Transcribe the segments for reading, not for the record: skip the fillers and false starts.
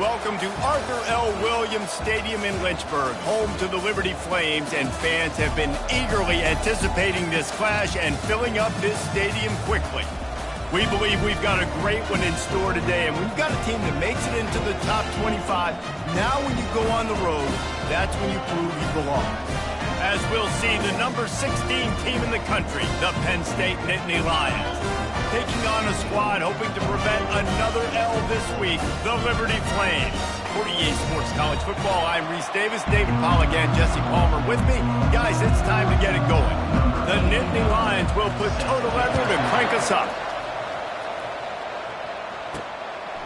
Welcome to Arthur L. Williams Stadium in Lynchburg, home to the Liberty Flames, and fans have been eagerly anticipating this clash and filling up this stadium quickly. We believe we've got a great one in store today, and we've got a team that makes it into the top 25. Now when you go on the road, that's when you prove you belong. As we'll see, the number 16 team in the country, the Penn State Nittany Lions, taking on a squad hoping to prevent another L this week, the Liberty Flames. For EA Sports College Football, I'm Reese Davis, David Pollock, and Jesse Palmer with me. Guys, it's time to get it going. The Nittany Lions will put total effort to crank us up.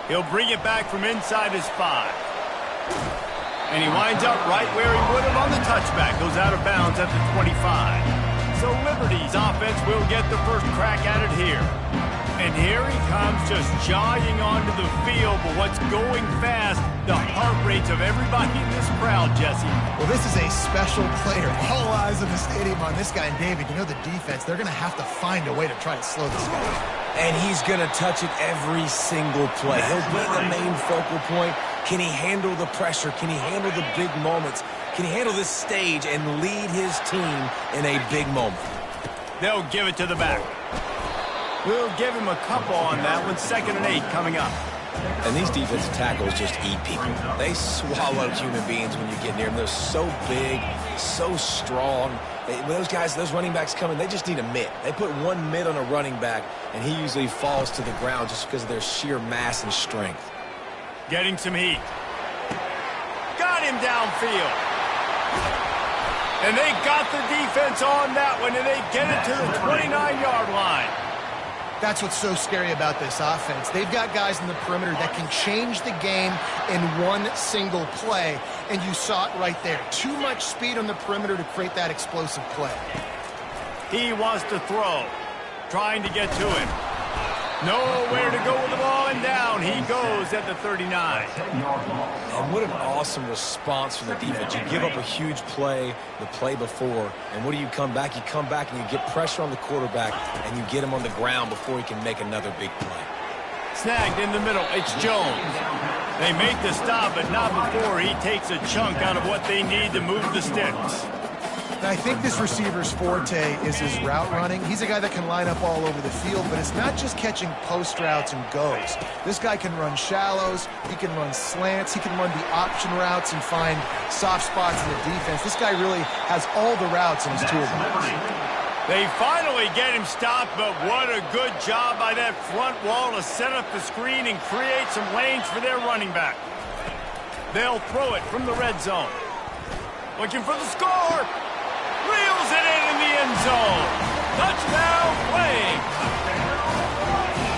He'll bring it back from inside his 5. And he winds up right where he would have on the touchback. Goes out of bounds at the 25. So Liberty's offense will get the first crack at it here. And here he comes just jogging onto the field. But what's going fast, the heart rates of everybody in this crowd, Jesse. Well, this is a special player. All eyes in the stadium on this guy. And David, you know the defense, they're going to have to find a way to try to slow this guy. And he's going to touch it every single play. He'll be the main focal point. Can he handle the pressure? Can he handle the big moments? Can he handle this stage and lead his team in a big moment? They'll give it to the back. We'll give him a couple on that one. 2nd and 8 coming up. And these defensive tackles just eat people. They swallow human beings when you get near them. They're so big, so strong. When those guys, those running backs come in, they just need a mitt. They put one mitt on a running back, and he usually falls to the ground just because of their sheer mass and strength. Getting some heat. Got him downfield. And they got the defense on that one, and they get it to the 29-yard line. That's what's so scary about this offense. They've got guys in the perimeter that can change the game in one single play, and you saw it right there. Too much speed on the perimeter to create that explosive play. He wants to throw, trying to get to him. Nowhere to go with the ball, and down he goes at the 39. And what an awesome response from the defense. You give up a huge play the play before, and what do you come back? You come back and you get pressure on the quarterback, and you get him on the ground before he can make another big play. Snagged in the middle. It's Jones. They make the stop, but not before he takes a chunk out of what they need to move the sticks. I think this receiver's forte is his route running. He's a guy that can line up all over the field, but it's not just catching post routes and goes. This guy can run shallows, he can run slants, he can run the option routes and find soft spots in the defense. This guy really has all the routes in his toolbox. They finally get him stopped, but what a good job by that front wall to set up the screen and create some lanes for their running back. They'll throw it from the red zone. Looking for the score. Reels it in the end zone. Touchdown, Flames.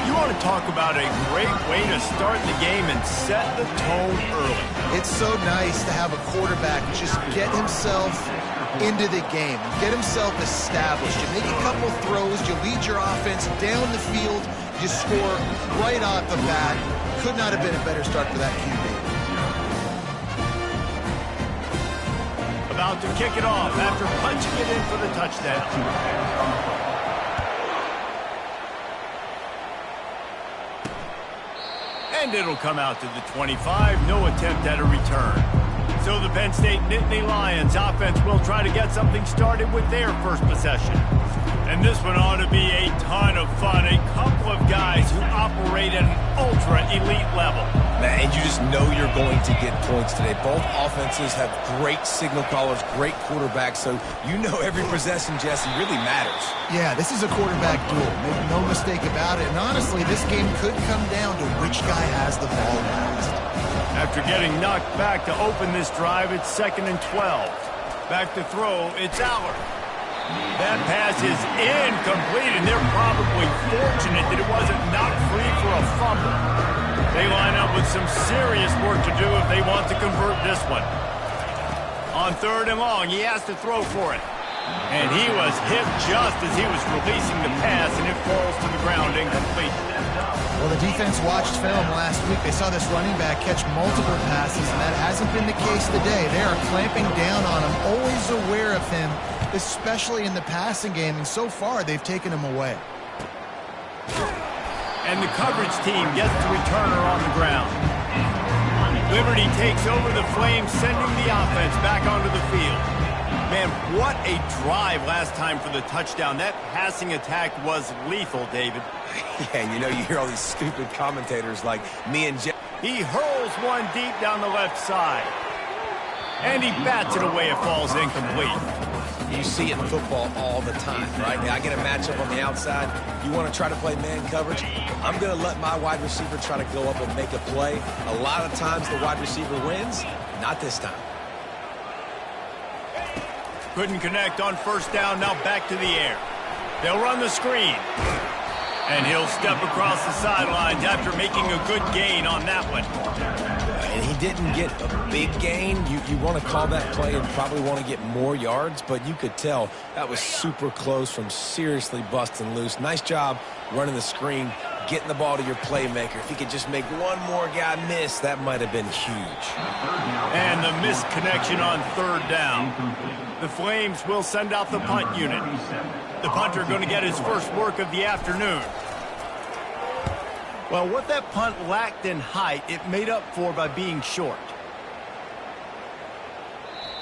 You want to talk about a great way to start the game and set the tone early. It's so nice to have a quarterback just get himself into the game, get himself established. You make a couple throws, you lead your offense down the field, you score right off the bat. Could not have been a better start for that QB. About to kick it off after punching it in for the touchdown. And it'll come out to the 25. No attempt at a return. So the Penn State Nittany Lions offense will try to get something started with their first possession. And this one ought to be a ton of fun. A couple of guys who operate at an ultra-elite level. Man, and you just know you're going to get points today. Both offenses have great signal callers, great quarterbacks, so you know every possession, Jesse, really matters. Yeah, this is a quarterback duel. Make no mistake about it. And honestly, this game could come down to which guy has the ball last. After getting knocked back to open this drive, it's 2nd and 12. Back to throw, it's Allard. That pass is incomplete, and they're probably fortunate that it wasn't knocked free for a fumble. They line up with some serious work to do if they want to convert this one. On 3rd and long, he has to throw for it. And he was hit just as he was releasing the pass, and it falls to the ground incomplete. Well, the defense watched film last week. They saw this running back catch multiple passes, and that hasn't been the case today. They are clamping down on him, always aware of him, especially in the passing game, and so far they've taken him away. And the coverage team gets the returner on the ground. Liberty takes over the Flames, sending the offense back onto the field. Man, what a drive last time for the touchdown. That passing attack was lethal, David. Yeah, you know, you hear all these stupid commentators like me and Jeff. He hurls one deep down the left side. And he bats it away. It falls incomplete. You see it in football all the time, right? I get a matchup on the outside. You want to try to play man coverage? I'm going to let my wide receiver try to go up and make a play. A lot of times the wide receiver wins. Not this time. Couldn't connect on first down. Now back to the air. They'll run the screen. And he'll step across the sidelines after making a good gain on that one. And he didn't get a big gain. You want to call that play and probably want to get more yards, but you could tell that was super close from seriously busting loose. Nice job running the screen, getting the ball to your playmaker. If he could just make one more guy miss, that might have been huge. And the missed connection on third down. The Flames will send out the punt unit. The punter going to get his first work of the afternoon. Well, what that punt lacked in height, it made up for by being short.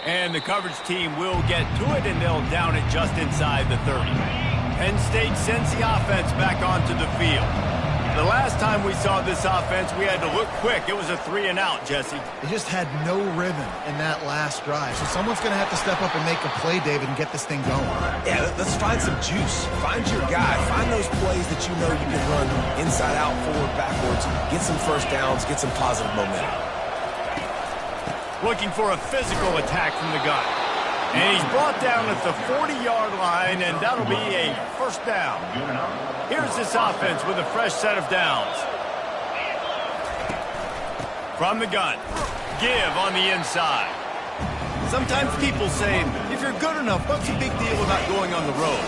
And the coverage team will get to it, and they'll down it just inside the 30. Penn State sends the offense back onto the field. The last time we saw this offense, we had to look quick. It was a 3-and-out, Jesse. They just had no rhythm in that last drive. So someone's going to have to step up and make a play, David, and get this thing going. Yeah, let's find some juice. Find your guy. Find those plays that you know you can run inside out, forward, backwards. Get some first downs. Get some positive momentum. Looking for a physical attack from the gun. And he's brought down at the 40-yard line, and that'll be a first down. Here's this offense with a fresh set of downs. From the gun, give on the inside. Sometimes people say, if you're good enough, what's the big deal about going on the road?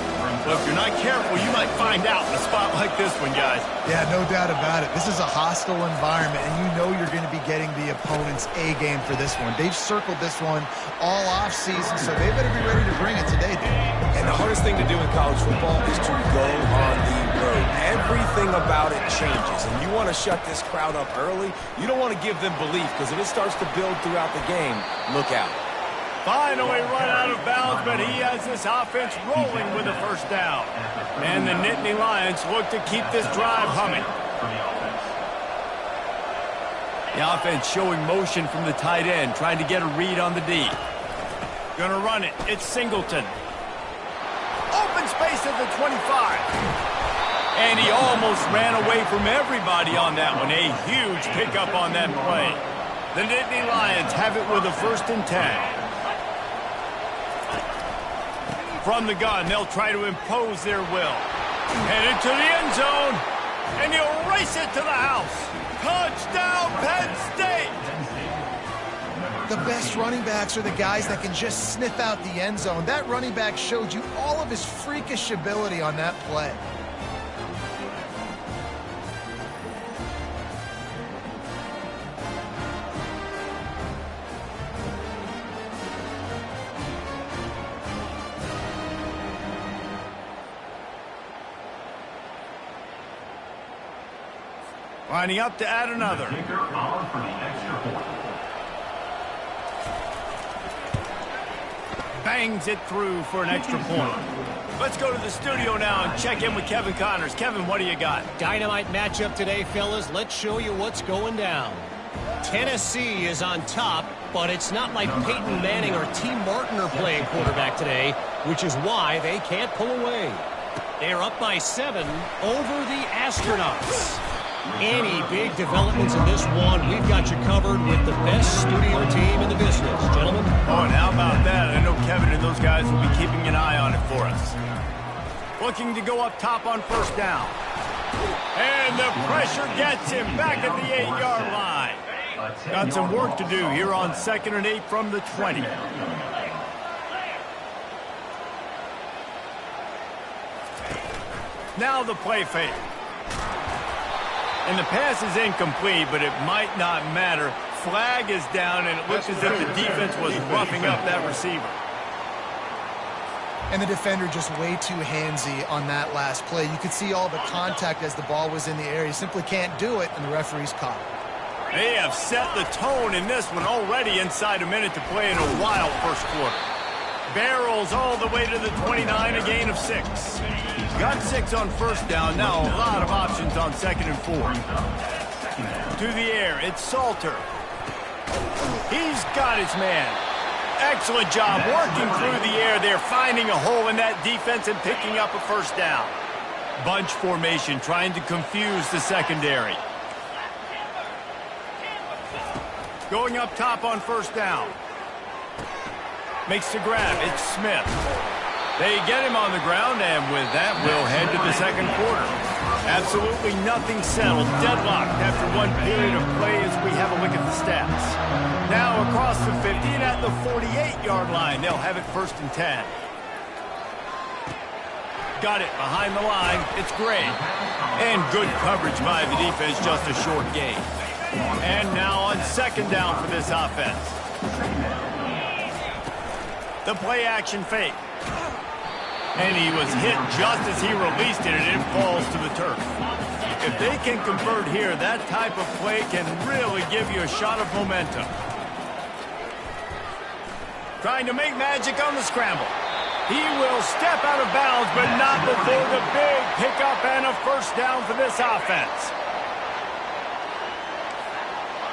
Well, if you're not careful, you might find out in a spot like this one, guys. Yeah, no doubt about it. This is a hostile environment, and you know you're going to be getting the opponent's A-game for this one. They've circled this one all off-season, so they better be ready to bring it today, dude. And the hardest thing to do in college football is to go on the road. Everything about it changes, and you want to shut this crowd up early. You don't want to give them belief, because if it starts to build throughout the game, look out. Finally run out of bounds, but he has this offense rolling with a first down. And the Nittany Lions look to keep this drive humming. The offense showing motion from the tight end, trying to get a read on the D. Gonna run it. It's Singleton. Open space at the 25. And he almost ran away from everybody on that one. A huge pickup on that play. The Nittany Lions have it with a 1st and 10. From the gun, they'll try to impose their will. Headed to the end zone, and he'll race it to the house. Touchdown, Penn State! The best running backs are the guys that can just sniff out the end zone. That running back showed you all of his freakish ability on that play. Lining up to add another. Bangs it through for an extra point. Let's go to the studio now and check in with Kevin Connors. Kevin, what do you got? Dynamite matchup today, fellas. Let's show you what's going down. Tennessee is on top, but it's not like Peyton Manning or T. Martin are playing quarterback today, which is why they can't pull away. They're up by 7 over the Astronauts. Any big developments in this one, we've got you covered with the best studio team in the business, gentlemen. Oh, and how about that? I know Kevin and those guys will be keeping an eye on it for us. Looking to go up top on first down. And the pressure gets him back at the 8-yard line. Got some work to do here on 2nd and 8 from the 20. Now the play fake. And the pass is incomplete, but it might not matter. Flag is down, and it looks as if the defense was roughing up that receiver. And the defender just way too handsy on that last play. You could see all the contact as the ball was in the air. He simply can't do it, and the referee's caught it. They have set the tone in this one already inside a minute to play in a wild first quarter. Barrels all the way to the 29, a gain of 6. Got 6 on first down. Now a lot of options on 2nd and 4. To the air, it's Salter. He's got his man. Excellent job working through the air there, finding a hole in that defense and picking up a first down. Bunch formation, trying to confuse the secondary. Going up top on first down. Makes the grab. It's Smith. They get him on the ground, and with that, we'll head to the second quarter. Absolutely nothing settled. Deadlocked after one period of play as we have a look at the stats. Now across the 50 and at the 48-yard line. They'll have it 1st and 10. Got it behind the line. It's Gray. And good coverage by the defense, just a short gain. And now on 2nd down for this offense. The play action fake. And he was hit just as he released it, and it falls to the turf. If they can convert here, that type of play can really give you a shot of momentum. Trying to make magic on the scramble. He will step out of bounds, but not before the big pickup and a first down for this offense.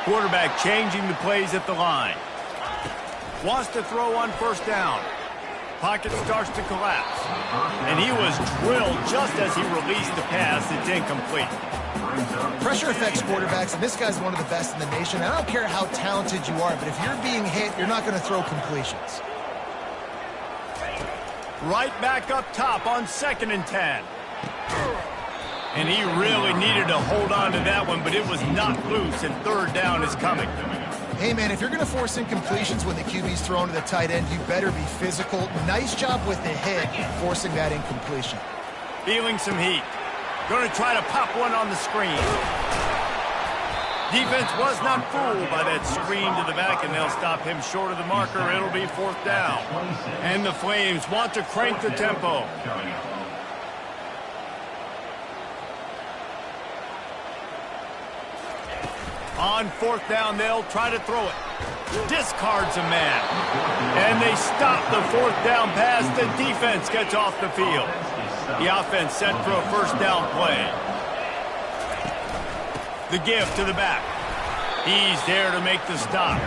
Quarterback changing the plays at the line. Wants to throw on first down. Pocket starts to collapse. And he was drilled just as he released the pass. It's incomplete. Pressure affects quarterbacks, and this guy's one of the best in the nation. I don't care how talented you are, but if you're being hit, you're not going to throw completions. Right back up top on 2nd and 10. And he really needed to hold on to that one, but it was knocked loose, and 3rd down is coming. Hey, man, if you're going to force incompletions when the QB's thrown to the tight end, you better be physical. Nice job with the hit, forcing that incompletion. Feeling some heat. Going to try to pop one on the screen. Defense was not fooled by that screen to the back, and they'll stop him short of the marker. It'll be 4th down. And the Flames want to crank the tempo. On 4th down, they'll try to throw it. Discards a man. And they stop the 4th down pass. The defense gets off the field. The offense set for a first down play. The give to the back. He's there to make the stop.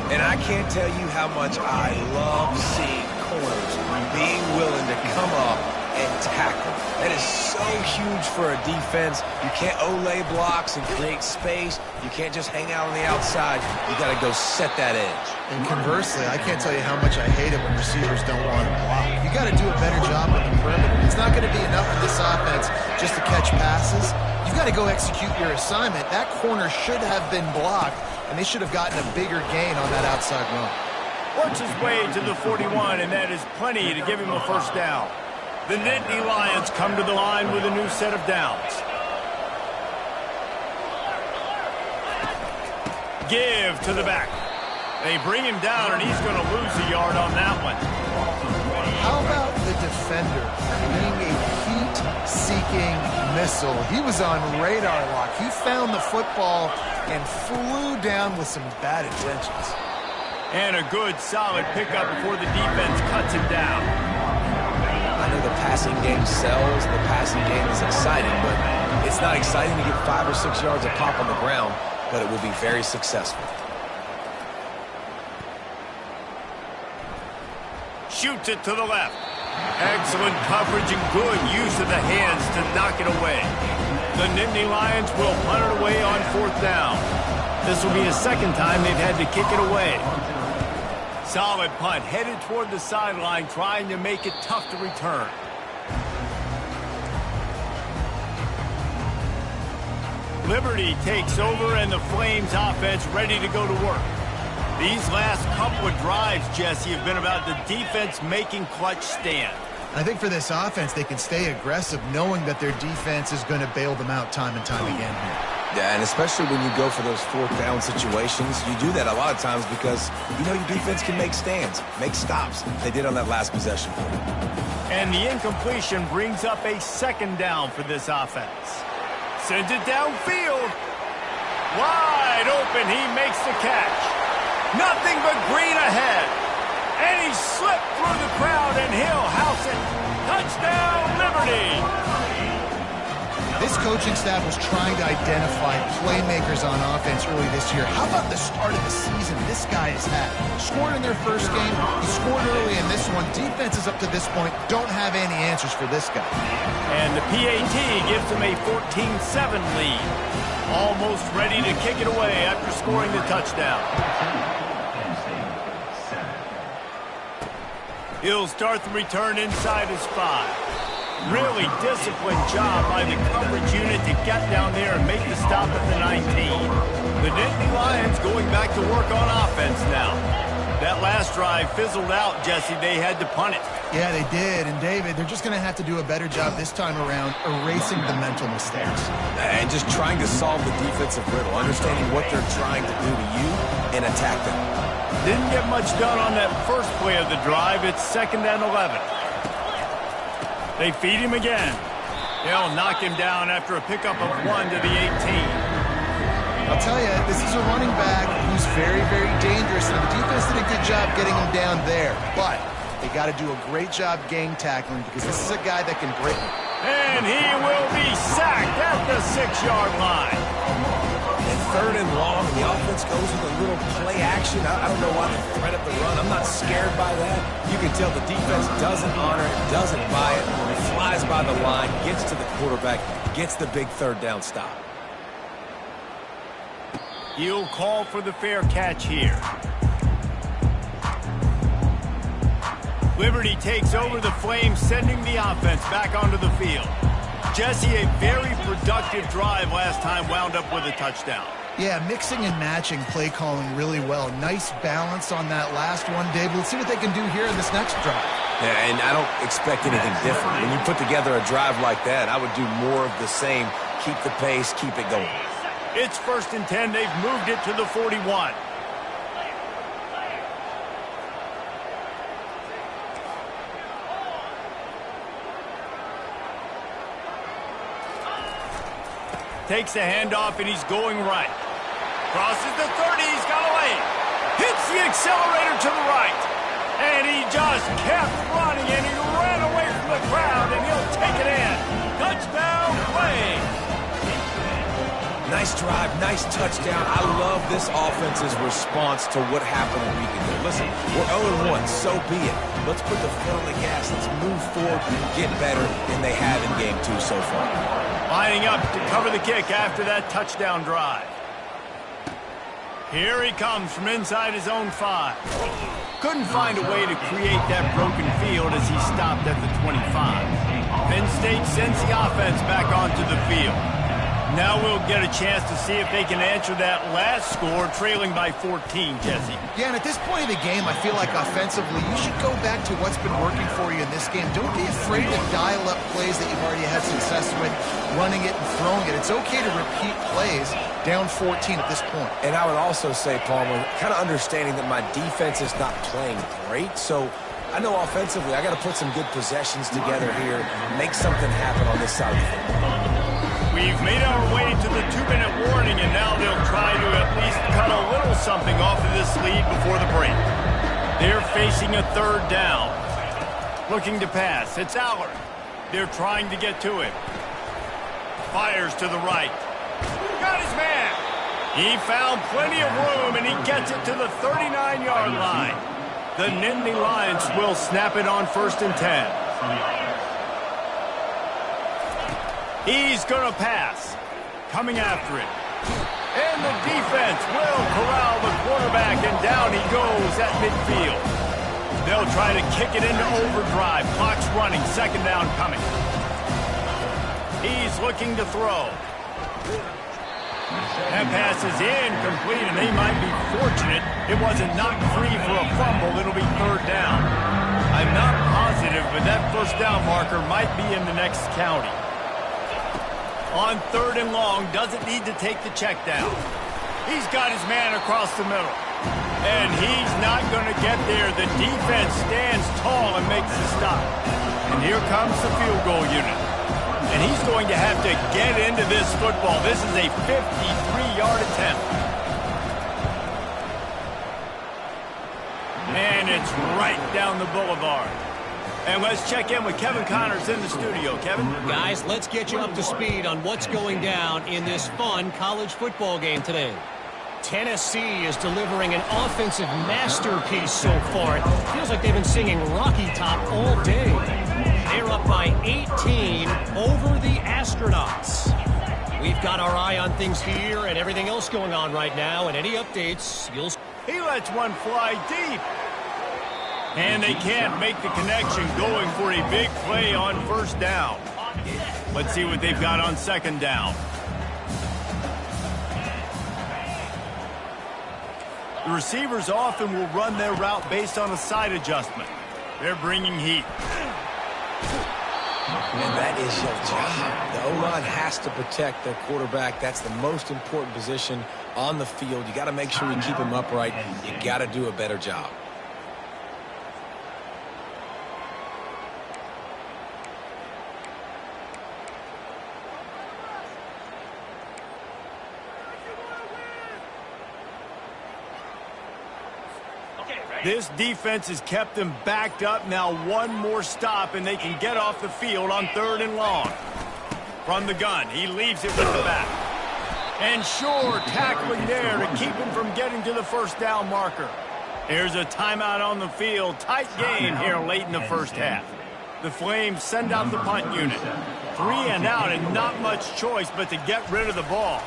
And I can't tell you how much I love seeing corners being willing to come up and tackle. That is so huge for a defense. You can't olay blocks and create space. You can't just hang out on the outside. You got to go set that edge. And conversely, I can't tell you how much I hate it when receivers don't want to block. You got to do a better job on the perimeter. It's not going to be enough in this offense just to catch passes. You've got to go execute your assignment. That corner should have been blocked, and they should have gotten a bigger gain on that outside run. Works his way to the 41, and that is plenty to give him a first down. The Nittany Lions come to the line with a new set of downs. Give to the back. They bring him down, and he's going to lose a yard on that one. How about the defender being a heat-seeking missile? He was on radar lock. He found the football and flew down with some bad intentions. And a good, solid pickup before the defense cuts him down. I know the passing game sells, and the passing game is exciting, but it's not exciting to get 5 or 6 yards of pop on the ground, but it will be very successful. Shoots it to the left. Excellent coverage and good use of the hands to knock it away. The Nittany Lions will punt it away on 4th down. This will be the 2nd time they've had to kick it away. Solid punt, headed toward the sideline, trying to make it tough to return. Liberty takes over, and the Flames offense ready to go to work. These last couple of drives, Jesse, have been about the defense making clutch stand. I think for this offense, they can stay aggressive knowing that their defense is going to bail them out time and time again here. Yeah, and especially when you go for those 4th down situations, you do that a lot of times because you know your defense can make stands, make stops. They did on that last possession. And the incompletion brings up a 2nd down for this offense. Sends it downfield. Wide open, he makes the catch. Nothing but green ahead. And he slipped through the crowd, and he'll house it. Touchdown, Liberty! This coaching staff was trying to identify playmakers on offense early this year. How about the start of the season this guy has had? Scored in their first game. He scored early in this one. Defenses up to this point don't have any answers for this guy. And the PAT gives him a 14-7 lead. Almost ready to kick it away after scoring the touchdown. He'll start the return inside his 5. Really disciplined job by the coverage unit to get down there and make the stop at the 19. The Nittany Lions going back to work on offense now. That last drive fizzled out, Jesse. They had to punt it. Yeah, they did. And, David, they're just going to have to do a better job this time around erasing the mental mistakes. And just trying to solve the defensive riddle, understanding what they're trying to do to you and attack them. Didn't get much done on that first play of the drive. It's 2nd and 11. They feed him again. They'll knock him down after a pickup of 1 to the 18. I'll tell you, this is a running back who's very, very dangerous, and the defense did a good job getting him down there. But they got to do a great job gang tackling because this is a guy that can break him. And he will be sacked at the 6-yard line. And 3rd and long, the offense goes with a little play action. I don't know why they thread up the run. I'm not scared by that. You can tell the defense doesn't honor it, doesn't buy it. He flies by the line, gets to the quarterback, gets the big 3rd down stop. He'll call for the fair catch here. Liberty takes over the Flames, sending the offense back onto the field. Jesse, a very productive drive last time, wound up with a touchdown. Yeah, mixing and matching play calling really well. Nice balance on that last one, Dave. Let's see what they can do here in this next drive. Yeah, and I don't expect anything different. When you put together a drive like that, I would do more of the same. Keep the pace, keep it going. It's 1st and 10. They've moved it to the 41. Takes the handoff, and he's going right. Crosses the 30. He's got a lane. Hits the accelerator to the right. And he just kept running, and he ran away from the crowd, and he'll take it in. Touchdown, Flames. Nice drive, nice touchdown. I love this offense's response to what happened a week ago. Listen, we're 0-1, so be it. Let's put the foot on the gas. Let's move forward and get better than they have in Game 2 so far. Lining up to cover the kick after that touchdown drive. Here he comes from inside his own 5. Couldn't find a way to create that broken field as he stopped at the 25. Penn State sends the offense back onto the field. Now we'll get a chance to see if they can answer that last score, trailing by 14, Jesse. Yeah, and at this point of the game, I feel like offensively, you should go back to what's been working for you in this game. Don't be afraid to dial up plays that you've already had success with, running it and throwing it. It's okay to repeat plays down 14 at this point. And I would also say, Palmer, kind of understanding that my defense is not playing great, so I know offensively I got to put some good possessions together here, make something happen on this side of the football. We've made our way to the 2-minute warning, and now they'll try to at least cut a little something off of this lead before the break. They're facing a 3rd down. Looking to pass. It's Allard. They're trying to get to him. Fires to the right. Got his man. He found plenty of room, and he gets it to the 39-yard line. The Nittany Lions will snap it on 1st and 10. He's going to pass. Coming after it. And the defense will corral the quarterback, and down he goes at midfield. They'll try to kick it into overdrive. Clock's running. 2nd down coming. He's looking to throw. That pass is incomplete, and they might be fortunate it wasn't knocked free for a fumble. It'll be 3rd down. I'm not positive, but that 1st down marker might be in the next county. On 3rd and long, doesn't need to take the check down. He's got his man across the middle. And he's not going to get there. The defense stands tall and makes the stop. And here comes the field goal unit. And he's He's going to have to get into this football. This is a 53-yard attempt. And it's right down the boulevard. And let's check in with Kevin Connors in the studio. Kevin? Guys, let's get you up to speed on what's going down in this fun college football game today. Tennessee is delivering an offensive masterpiece so far. It feels like they've been singing Rocky Top all day. They're up by 18 over the Astronauts. We've got our eye on things here and everything else going on right now, and any updates, you'll... He lets one fly deep. And they can't make the connection, going for a big play on first down. Let's see what they've got on second down. The receivers often will run their route based on a side adjustment. They're bringing heat. And that is your job. The O-line has to protect their quarterback. That's the most important position on the field. You got to make sure you keep him upright. You got to do a better job. This defense has kept them backed up. Now one more stop, and they can get off the field on 3rd and long. From the gun, he leaves it with the back. And sure, tackling there to keep him from getting to the first down marker. Here's a timeout on the field. Tight game here late in the first half. The Flames send out the punt unit. 3 and out, and not much choice but to get rid of the ball.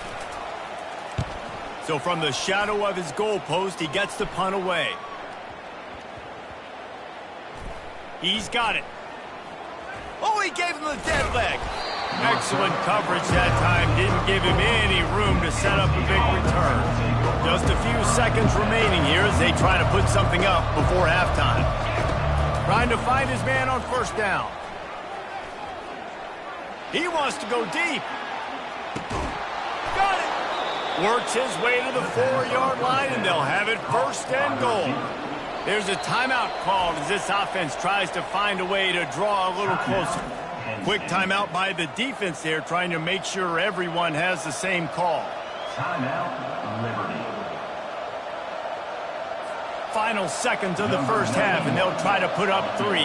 So from the shadow of his goalpost, he gets the punt away. He's got it. Oh, he gave him the dead leg. Excellent coverage that time. Didn't give him any room to set up a big return. Just a few seconds remaining here as they try to put something up before halftime. Trying to find his man on first down. He wants to go deep. Got it. Works his way to the 4-yard line, and they'll have it 1st and goal. There's a timeout called as this offense tries to find a way to draw a little closer. Quick timeout by the defense there, trying to make sure everyone has the same call. Timeout, Liberty. Final seconds of the first half, and they'll try to put up 3.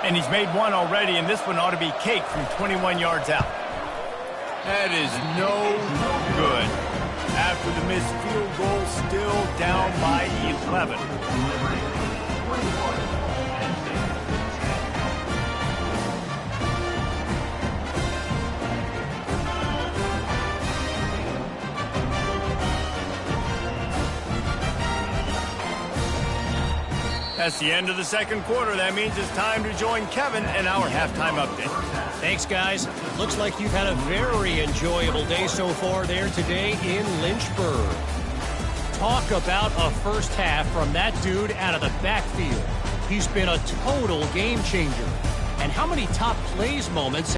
And he's made 1 already, and this one ought to be cake from 21 yards out. That is no good. After the missed field goal, still down by 11. That's the end of the second quarter. That means it's time to join Kevin in our halftime update. Thanks, guys. Looks like you've had a very enjoyable day so far there today in Lynchburg. Talk about a first half from that dude out of the backfield. He's been a total game changer. And how many top plays moments